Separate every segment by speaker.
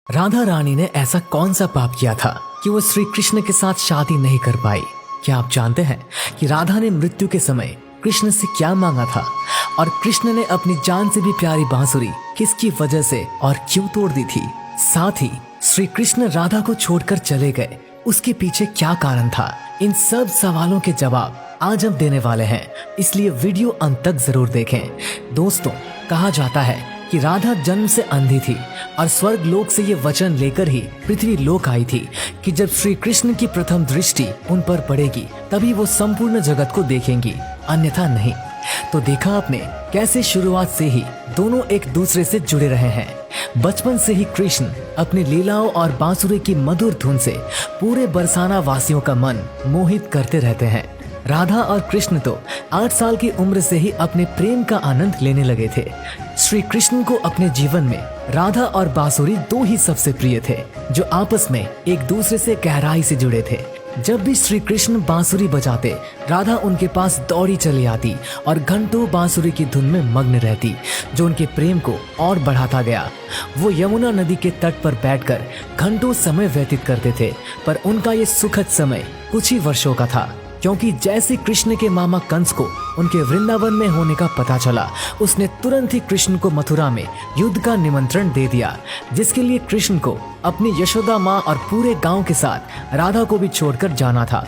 Speaker 1: राधा रानी ने ऐसा कौन सा पाप किया था कि वो श्री कृष्ण के साथ शादी नहीं कर पाई। क्या आप जानते हैं कि राधा ने मृत्यु के समय कृष्ण से क्या मांगा था और कृष्ण ने अपनी जान से भी प्यारी बांसुरी किसकी वजह से और क्यों तोड़ दी थी। साथ ही श्री कृष्ण राधा को छोड़कर चले गए, उसके पीछे क्या कारण था। इन सब सवालों के जवाब आज हम देने वाले हैं, इसलिए वीडियो अंत तक जरूर देखें। दोस्तों, कहा जाता है कि राधा जन्म से अंधी थी और स्वर्ग लोक से ये वचन लेकर ही पृथ्वी लोक आई थी कि जब श्री कृष्ण की प्रथम दृष्टि उन पर पड़ेगी तभी वो संपूर्ण जगत को देखेंगी, अन्यथा नहीं। तो देखा आपने कैसे शुरुआत से ही दोनों एक दूसरे से जुड़े रहे हैं। बचपन से ही कृष्ण अपनी लीलाओं और बांसुरी की मधुर धुन से पूरे बरसाना वासियों का मन मोहित करते रहते हैं। राधा और कृष्ण तो 8 साल की उम्र से ही अपने प्रेम का आनंद लेने लगे थे। श्री कृष्ण को अपने जीवन में राधा और बांसुरी दो ही सबसे प्रिय थे, जो आपस में एक दूसरे से गहराई से जुड़े थे। जब भी श्री कृष्ण बांसुरी बजाते, राधा उनके पास दौड़ी चली आती और घंटों बांसुरी की धुन में मग्न रहती, जो उनके प्रेम को और बढ़ाता गया। वो यमुना नदी के तट पर बैठकर घंटों समय व्यतीत करते थे, पर उनका ये सुखद समय कुछ ही वर्षों का था, क्योंकि जैसे कृष्ण के मामा कंस को उनके वृंदावन में होने का पता चला, उसने तुरंत ही कृष्ण को मथुरा में युद्ध का निमंत्रण दे दिया, जिसके लिए कृष्ण को अपनी यशोदा माँ और पूरे गांव के साथ राधा को भी छोड़कर जाना था।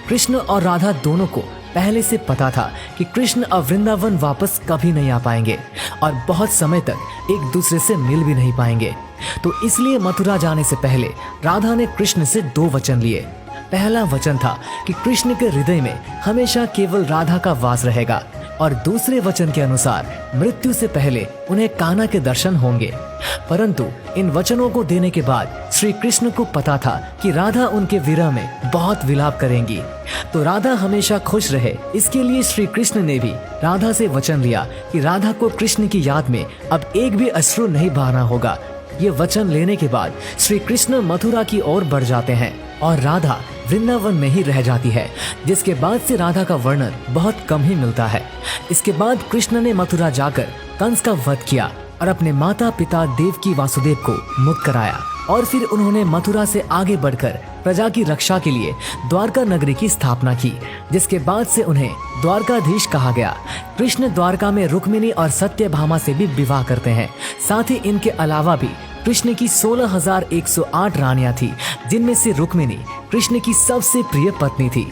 Speaker 1: कृष्ण और राधा दोनों को पहले से पता था कि कृष्ण अब वृंदावन वापस कभी नहीं आ पाएंगे और बहुत समय तक एक दूसरे से मिल भी नहीं पाएंगे। तो इसलिए मथुरा जाने से पहले राधा ने कृष्ण से 2 वचन लिए। पहला वचन था कि कृष्ण के हृदय में हमेशा केवल राधा का वास रहेगा, और दूसरे वचन के अनुसार मृत्यु से पहले उन्हें कान्हा के दर्शन होंगे। परंतु इन वचनों को देने के बाद श्री कृष्ण को पता था कि राधा उनके विरह में बहुत विलाप करेंगी, तो राधा हमेशा खुश रहे, इसके लिए श्री कृष्ण ने भी राधा से वचन लिया कि राधा को कृष्ण की याद में अब एक भी अश्रु नहीं बहाना होगा। ये वचन लेने के बाद श्री कृष्ण मथुरा की ओर बढ़ जाते हैं और राधा वृंदावन में ही रह जाती है, जिसके बाद से राधा का वर्णन बहुत कम ही मिलता है। इसके बाद कृष्ण ने मथुरा जाकर कंस का वध किया और अपने माता पिता देवकी वासुदेव को मुक्त कराया, और फिर उन्होंने मथुरा से आगे बढ़कर प्रजा की रक्षा के लिए द्वारका नगरी की स्थापना की, जिसके बाद से उन्हें द्वारकाधीश कहा गया। कृष्ण द्वारका में रुक्मिणी और सत्यभामा से भी विवाह करते हैं। साथ ही इनके अलावा भी कृष्ण की 16,108 रानियां थी, जिनमें से रुक्मिणी कृष्ण की सबसे प्रिय पत्नी थी।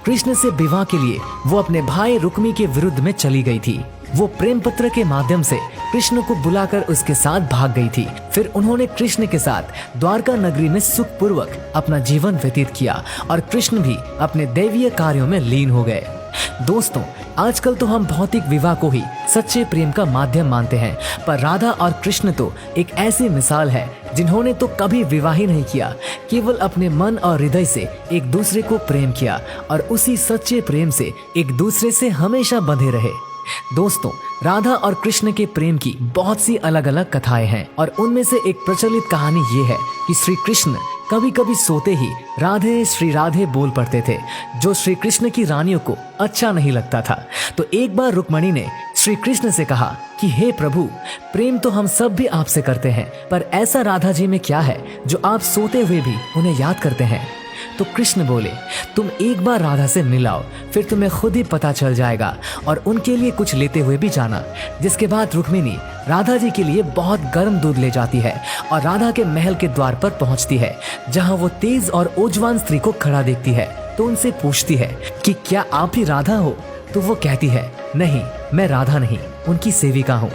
Speaker 1: कृष्ण से विवाह के लिए वो अपने भाई रुक्मी के विरुद्ध में चली गई थी। वो प्रेम पत्र के माध्यम से कृष्ण को बुलाकर उसके साथ भाग गई थी। फिर उन्होंने कृष्ण के साथ द्वारका नगरी में सुखपूर्वक अपना जीवन व्यतीत किया और कृष्ण भी अपने दैवीय कार्यों में लीन हो गए। दोस्तों, आजकल तो हम भौतिक विवाह को ही सच्चे प्रेम का माध्यम मानते हैं, पर राधा और कृष्ण तो एक ऐसी मिसाल है जिन्होंने तो कभी विवाह ही नहीं किया, केवल अपने मन और हृदय से एक दूसरे को प्रेम किया और उसी सच्चे प्रेम से एक दूसरे से हमेशा बंधे रहे। दोस्तों, राधा और कृष्ण के प्रेम की बहुत सी अलग अलग कथाएं हैं, और उनमें से एक प्रचलित कहानी ये है कि श्री कृष्ण कभी कभी सोते ही राधे श्री राधे बोल पड़ते थे, जो श्री कृष्ण की रानियों को अच्छा नहीं लगता था। तो एक बार रुक्मिणी ने श्री कृष्ण से कहा कि हे प्रभु, प्रेम तो हम सब भी आपसे करते हैं, पर ऐसा राधा जी में क्या है जो आप सोते हुए भी उन्हें याद करते हैं। तो कृष्ण बोले, तुम एक बार राधा से मिलाओ, फिर तुम्हें खुद ही पता चल जाएगा, और उनके लिए कुछ लेते हुए भी जाना। जिसके बाद रुक्मिणी राधा जी के लिए बहुत गर्म दूध ले जाती है और राधा के महल के द्वार पर पहुंचती है, जहां वो तेज और ऊर्जवान स्त्री को खड़ा देखती है। तो उनसे पूछती है कि क्या आप ही राधा हो? तो वो कहती है, नहीं, मैं राधा नहीं, उनकी सेविका हूँ।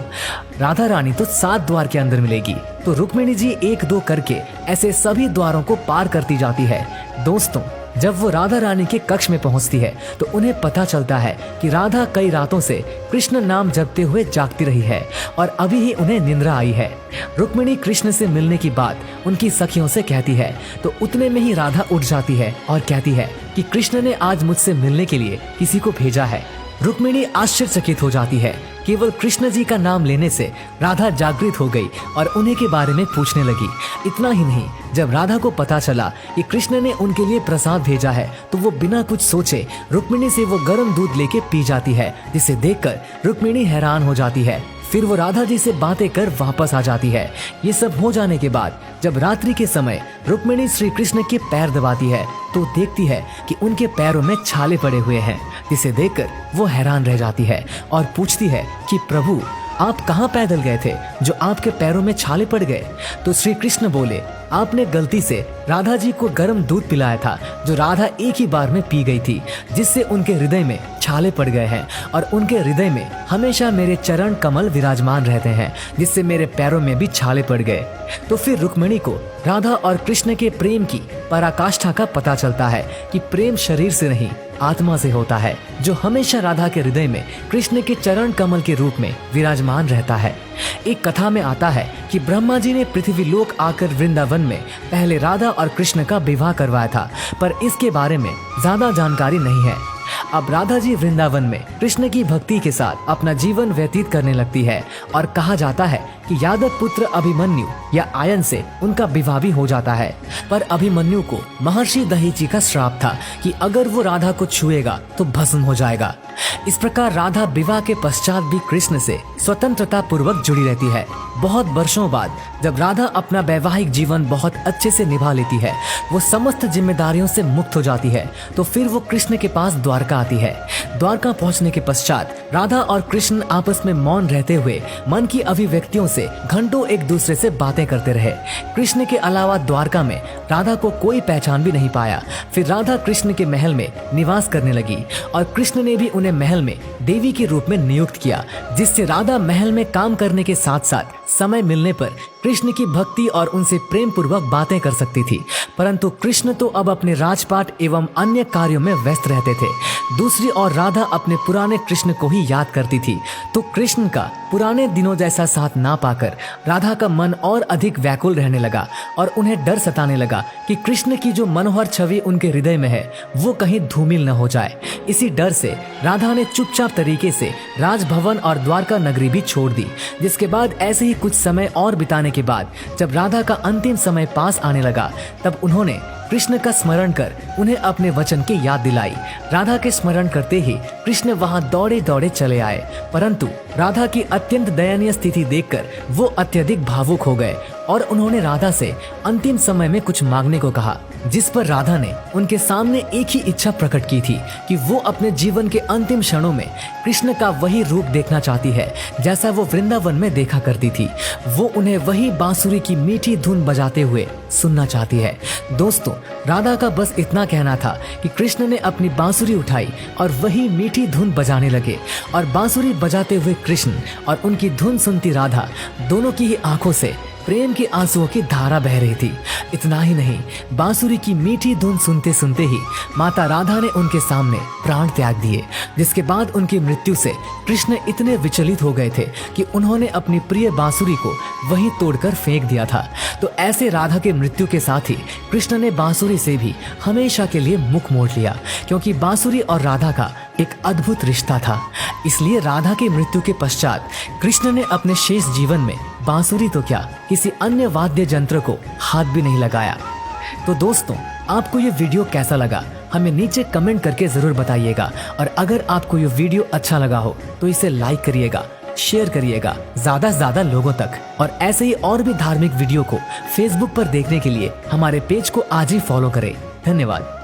Speaker 1: राधा रानी तो 7 द्वार के अंदर मिलेगी। तो रुक्मिणी जी 1-2 करके ऐसे सभी द्वारों को पार करती जाती है। दोस्तों, जब वो राधा रानी के कक्ष में पहुंचती है तो उन्हें पता चलता है कि राधा कई रातों से कृष्ण नाम जपते हुए जागती रही है और अभी ही उन्हें निंद्रा आई है। रुक्मिणी कृष्ण से मिलने की बात उनकी सखियों से कहती है, तो उतने में ही राधा उठ जाती है और कहती है कि कृष्ण ने आज मुझसे मिलने के लिए किसी को भेजा है। रुक्मिणी आश्चर्यचकित हो जाती है। केवल कृष्ण जी का नाम लेने से राधा जागृत हो गई और उन्हीं के बारे में पूछने लगी। इतना ही नहीं, जब राधा को पता चला कि कृष्ण ने उनके लिए प्रसाद भेजा है, तो वो बिना कुछ सोचे रुक्मिणी से वो गर्म दूध लेके पी जाती है, जिसे देखकर रुक्मिणी हैरान हो जाती है। फिर वो राधा जी से बातें कर वापस आ जाती है। ये सब हो जाने के बाद जब रात्रि के समय रुक्मिणी श्री कृष्ण के पैर दबाती है तो देखती है कि उनके पैरों में छाले पड़े हुए हैं, जिसे देखकर वो हैरान रह जाती है और पूछती है कि प्रभु, आप कहाँ पैदल गए थे जो आपके पैरों में छाले पड़ गए? तो श्री कृष्ण बोले, आपने गलती से राधा जी को गर्म दूध पिलाया था जो राधा एक ही बार में पी गई थी, जिससे उनके हृदय में छाले पड़ गए हैं और उनके हृदय में हमेशा मेरे चरण कमल विराजमान रहते हैं, जिससे मेरे पैरों में भी छाले पड़ गए। तो फिर रुक्मिणी को राधा और कृष्ण के प्रेम की पराकाष्ठा का पता चलता है कि प्रेम शरीर से नहीं आत्मा से होता है, जो हमेशा राधा के हृदय में कृष्ण के चरण कमल के रूप में विराजमान रहता है। एक कथा में आता है कि ब्रह्मा जी ने पृथ्वी लोक आकर वृंदावन में पहले राधा और कृष्ण का विवाह करवाया था, पर इसके बारे में ज्यादा जानकारी नहीं है। अब राधा जी वृंदावन में कृष्ण की भक्ति के साथ अपना जीवन व्यतीत करने लगती है और कहा जाता है कि यादव पुत्र अभिमन्यु या आयन से उनका विवाह भी हो जाता है। पर अभिमन्यु को महर्षि दहीची का श्राप था कि अगर वो राधा को छुएगा तो भस्म हो जाएगा। इस प्रकार राधा विवाह के पश्चात भी कृष्ण से स्वतंत्रता पूर्वक जुड़ी रहती है। बहुत वर्षों बाद जब राधा अपना वैवाहिक जीवन बहुत अच्छे से निभा लेती है, वो समस्त जिम्मेदारियों से मुक्त हो जाती है, तो फिर वो कृष्ण के पास द्वारका आती है। द्वारका पहुंचने के पश्चात राधा और कृष्ण आपस में मौन रहते हुए मन की अभिव्यक्तियों से घंटों एक दूसरे से बातें करते रहे। कृष्ण के अलावा द्वारका में राधा को कोई पहचान भी नहीं पाया। फिर राधा कृष्ण के महल में निवास करने लगी और कृष्ण ने भी उन्हें महल में देवी के रूप में नियुक्त किया, जिससे राधा महल में काम करने के साथ साथ समय मिलने पर कृष्ण की भक्ति और उनसे प्रेम पूर्वक बातें कर सकती थी। परंतु कृष्ण तो अब अपने राजपाट एवं अन्य कार्यों में व्यस्त रहते थे। दूसरी ओर राधा अपने पुराने कृष्ण को ही याद करती थी, तो कृष्ण का पुराने दिनों जैसा साथ ना पाकर राधा का मन और अधिक व्याकुल रहने लगा और उन्हें डर सताने लगा कि कृष्ण की जो मनोहर छवि उनके हृदय में है वो कहीं धूमिल न हो जाए। इसी डर से राधा ने चुपचाप तरीके से राजभवन और द्वारका नगरी भी छोड़ दी। जिसके बाद ऐसे ही कुछ समय और बिताने के बाद जब राधा का अंतिम समय पास आने लगा, तब उन्होंने कृष्ण का स्मरण कर उन्हें अपने वचन की याद दिलाई। राधा के स्मरण करते ही कृष्ण वहां दौड़े दौड़े चले आए, परंतु राधा की अत्यंत दयनीय स्थिति देखकर वो अत्यधिक भावुक हो गए और उन्होंने राधा से अंतिम समय में कुछ मांगने को कहा, जिस पर राधा ने उनके सामने एक ही इच्छा प्रकट की थी कि वो अपने जीवन के अंतिम क्षणों में कृष्ण का वही रूप देखना चाहती है जैसा वो वृंदावन में देखा करती थी। वो उन्हें वही बांसुरी की मीठी धुन बजाते हुए सुनना चाहती है। दोस्तों, राधा का बस इतना कहना था कि कृष्ण ने अपनी बांसुरी उठाई और वही मीठी धुन बजाने लगे और बांसुरी बजाते हुए कृष्ण और उनकी धुन सुनती राधा दोनों की ही आंखों से प्रेम के आंसुओं की धारा बह रही थी। इतना ही नहीं, बांसुरी की मीठी धुन सुनते सुनते ही माता राधा ने उनके सामने प्राण त्याग दिए, जिसके बाद उनकी मृत्यु से कृष्ण इतने विचलित हो गए थे कि उन्होंने अपनी प्रिय बांसुरी को वहीं तोड़कर फेंक दिया था। तो ऐसे राधा के मृत्यु के साथ ही कृष्ण ने बांसुरी से भी हमेशा के लिए मुख मोड़ लिया, क्योंकि बांसुरी और राधा का एक अद्भुत रिश्ता था। इसलिए राधा की मृत्यु के पश्चात कृष्ण ने अपने शेष जीवन में बांसुरी तो क्या, किसी अन्य वाद्य यंत्र को हाथ भी नहीं लगाया। तो दोस्तों, आपको ये वीडियो कैसा लगा हमें नीचे कमेंट करके जरूर बताइएगा, और अगर आपको ये वीडियो अच्छा लगा हो तो इसे लाइक करिएगा, शेयर करिएगा ज्यादा से ज्यादा लोगों तक, और ऐसे ही और भी धार्मिक वीडियो को फेसबुक पर देखने के लिए हमारे पेज को आज ही फॉलो करें। धन्यवाद।